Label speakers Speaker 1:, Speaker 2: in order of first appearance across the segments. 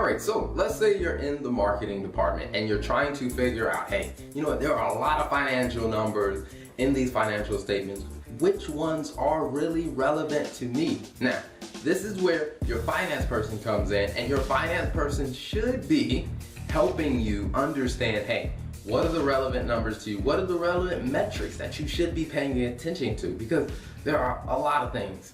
Speaker 1: Alright, so let's say you're in the marketing department and you're trying to figure out, hey, you know what, there are a lot of financial numbers in these financial statements. Which ones are really relevant to me? Now, this is where your finance person comes in, and your finance person should be helping you understand, hey, what are the relevant numbers to you? What are the relevant metrics that you should be paying attention to? Because there are a lot of things.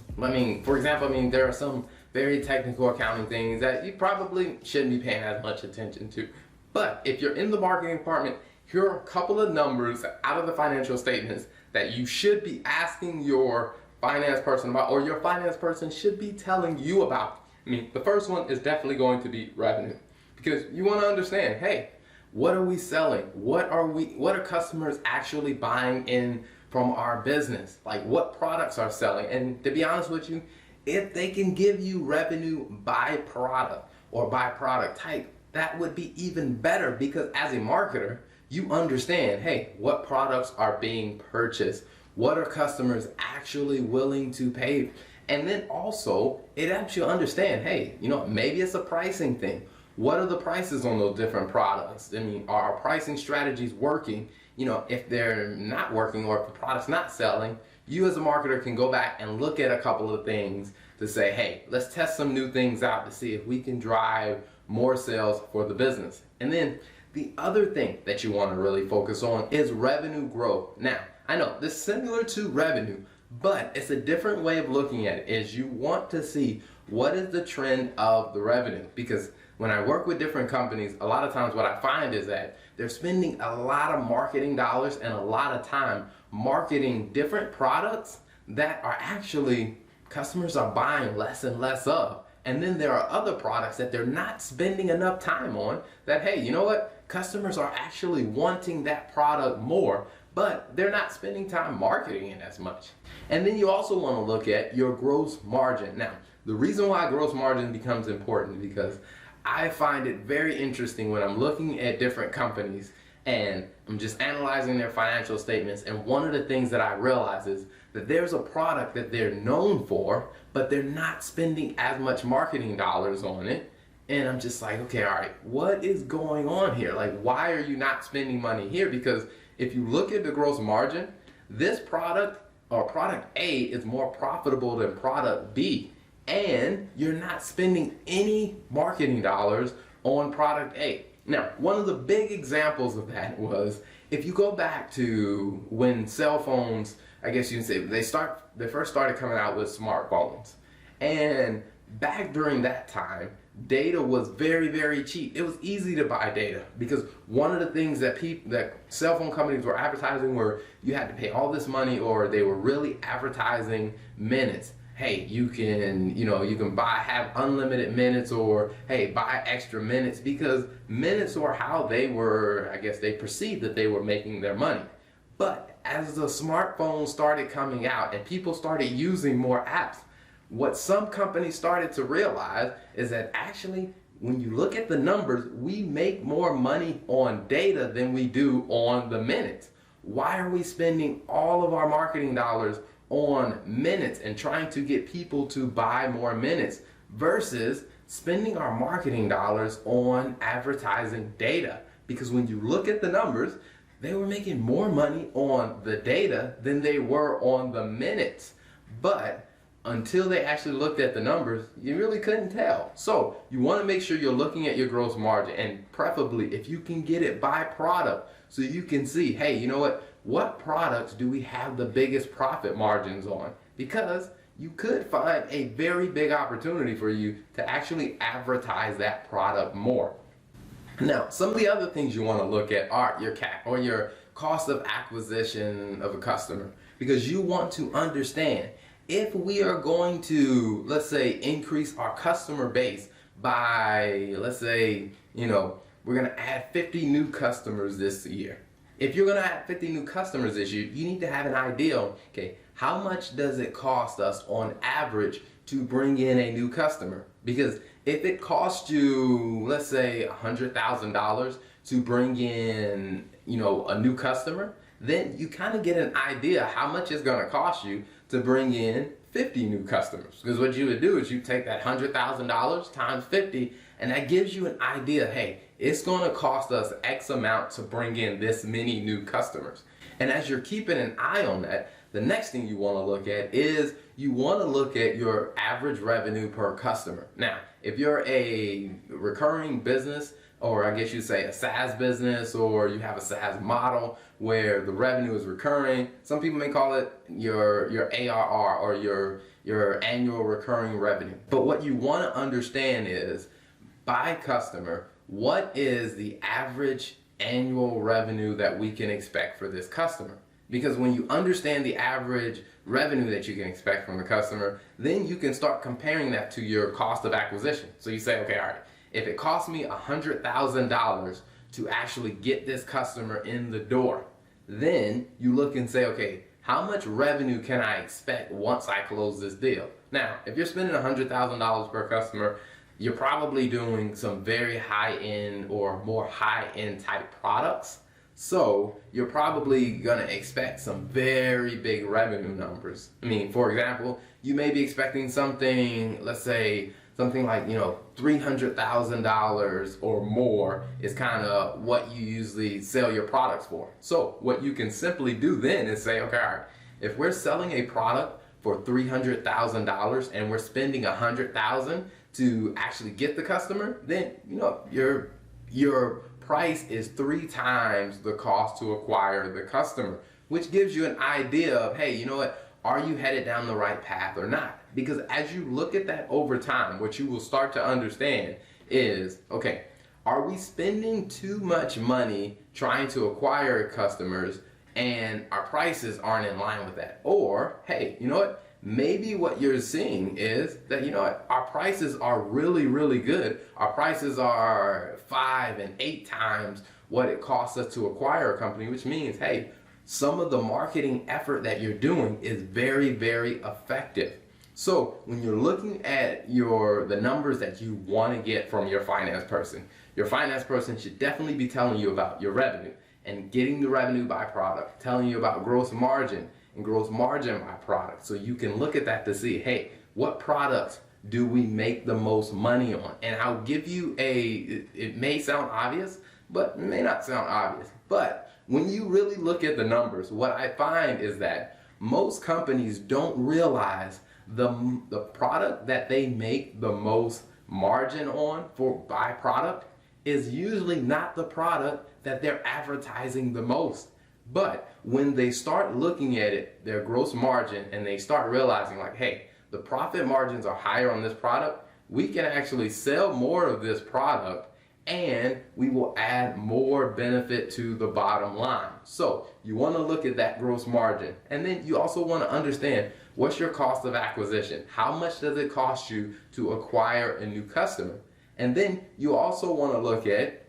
Speaker 1: For example, there are some very technical accounting things that you probably shouldn't be paying as much attention to. But if you're in the marketing department, here are a couple of numbers out of the financial statements that you should be asking your finance person about, or your finance person should be telling you about. The first one is definitely going to be revenue, because you want to understand, hey, what are we selling? What are customers actually buying in from our business? Like, what products are selling? And to be honest with you, if they can give you revenue by product or by product type, that would be even better, because as a marketer, you understand, hey, what products are being purchased? What are customers actually willing to pay? And then also, it helps you understand, hey, maybe it's a pricing thing. What are the prices on those different products? Are our pricing strategies working? If they're not working, or if the product's not selling, you as a marketer can go back and look at a couple of things to say, hey, let's test some new things out to see if we can drive more sales for the business. And then the other thing that you want to really focus on is revenue growth. Now, I know this is similar to revenue, but it's a different way of looking at it. Is you want to see what is the trend of the revenue, because when I work with different companies, a lot of times what I find is that they're spending a lot of marketing dollars and a lot of time marketing different products that are actually customers are buying less and less of. And then there are other products that they're not spending enough time on that, hey, you know what? Customers are actually wanting that product more, but they're not spending time marketing it as much. And then you also want to look at your gross margin. Now, the reason why gross margin becomes important is because I find it very interesting when I'm looking at different companies and I'm just analyzing their financial statements, and one of the things that I realize is that there's a product that they're known for, but they're not spending as much marketing dollars on it. And I'm just like, okay, all right, what is going on here? Like, why are you not spending money here? Because if you look at the gross margin, this product, or product A, is more profitable than product B. And you're not spending any marketing dollars on product A. Now, one of the big examples of that was, if you go back to when cell phones, I guess you can say, they first started coming out with smartphones. And back during that time, data was very, very cheap. It was easy to buy data, because one of the things that cell phone companies were advertising were you had to pay all this money, or they were really advertising minutes. Hey, you can have unlimited minutes, or hey, buy extra minutes, because minutes were how they were, I guess they perceived that they were making their money. But as the smartphones started coming out and people started using more apps, what some companies started to realize is that actually, when you look at the numbers, we make more money on data than we do on the minutes. Why are we spending all of our marketing dollars on minutes and trying to get people to buy more minutes versus spending our marketing dollars on advertising data? Because when you look at the numbers, they were making more money on the data than they were on the minutes. But until they actually looked at the numbers, you really couldn't tell. So you want to make sure you're looking at your gross margin, and preferably if you can get it by product, so you can see, hey, you know what products do we have the biggest profit margins on? Because you could find a very big opportunity for you to actually advertise that product more. Now, some of the other things you want to look at are your CAC, or your cost of acquisition of a customer, because you want to understand, if we are going to, let's say, increase our customer base by, let's say, we're going to add 50 new customers this year. If you're going to add 50 new customers this year, you need to have an idea, okay, how much does it cost us on average to bring in a new customer? Because if it costs you, let's say, $100,000 to bring in, a new customer, then you kind of get an idea how much it's going to cost you to bring in 50 new customers. Because what you would do is you take that $100,000 times 50, And that gives you an idea, hey, it's gonna cost us X amount to bring in this many new customers. And as you're keeping an eye on that, the next thing you wanna look at is you wanna look at your average revenue per customer. Now, if you're a recurring business, or I guess you'd say a SaaS business, or you have a SaaS model where the revenue is recurring, some people may call it your ARR or your annual recurring revenue. But what you want to understand is, by customer, what is the average annual revenue that we can expect for this customer? Because when you understand the average revenue that you can expect from the customer, then you can start comparing that to your cost of acquisition. So you say, okay, all right, if it costs me $100,000 to actually get this customer in the door, then you look and say, okay, how much revenue can I expect once I close this deal? Now, if you're spending $100,000 per customer, you're probably doing some very high-end or more high-end type products. So you're probably gonna expect some very big revenue numbers. I mean, for example, you may be expecting something, let's say, something like, $300,000 or more is kind of what you usually sell your products for. So what you can simply do then is say, okay, all right, if we're selling a product for $300,000 and we're spending $100,000 to actually get the customer, then your price is 3 times the cost to acquire the customer, which gives you an idea of, hey, you know what? Are you headed down the right path or not? Because as you look at that over time, what you will start to understand is, okay, are we spending too much money trying to acquire customers and our prices aren't in line with that? Or, hey, you know what? Maybe what you're seeing is that, our prices are really, really good. Our prices are 5 and 8 times what it costs us to acquire a company, which means, hey, some of the marketing effort that you're doing is very, very effective. So when you're looking at the numbers that you want to get from your finance person should definitely be telling you about your revenue and getting the revenue by product, telling you about gross margin and gross margin by product. So you can look at that to see, hey, what products do we make the most money on? And I'll give you it may sound obvious, but it may not sound obvious. But when you really look at the numbers, what I find is that most companies don't realize the product that they make the most margin on by product is usually not the product that they're advertising the most. But when they start looking at it, their gross margin, and they start realizing like, hey, the profit margins are higher on this product, we can actually sell more of this product and we will add more benefit to the bottom line. So you want to look at that gross margin, and then you also want to understand, what's your cost of acquisition? How much does it cost you to acquire a new customer? And then you also want to look at,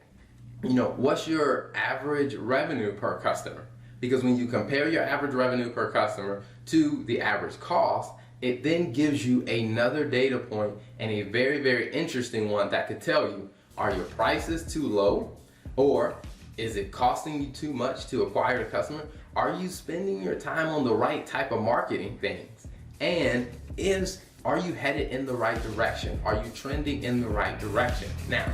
Speaker 1: what's your average revenue per customer? Because when you compare your average revenue per customer to the average cost, it then gives you another data point, and a very, very interesting one that could tell you, are your prices too low? Or is it costing you too much to acquire the customer? Are you spending your time on the right type of marketing things? And are you headed in the right direction? Are you trending in the right direction? Now,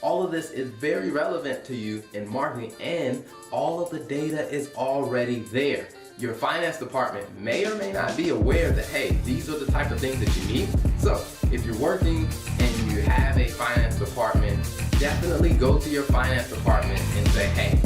Speaker 1: all of this is very relevant to you in marketing, and all of the data is already there. Your finance department may or may not be aware that, hey, these are the type of things that you need. So if you're working and you have a finance department, definitely go to your finance department and say, hey,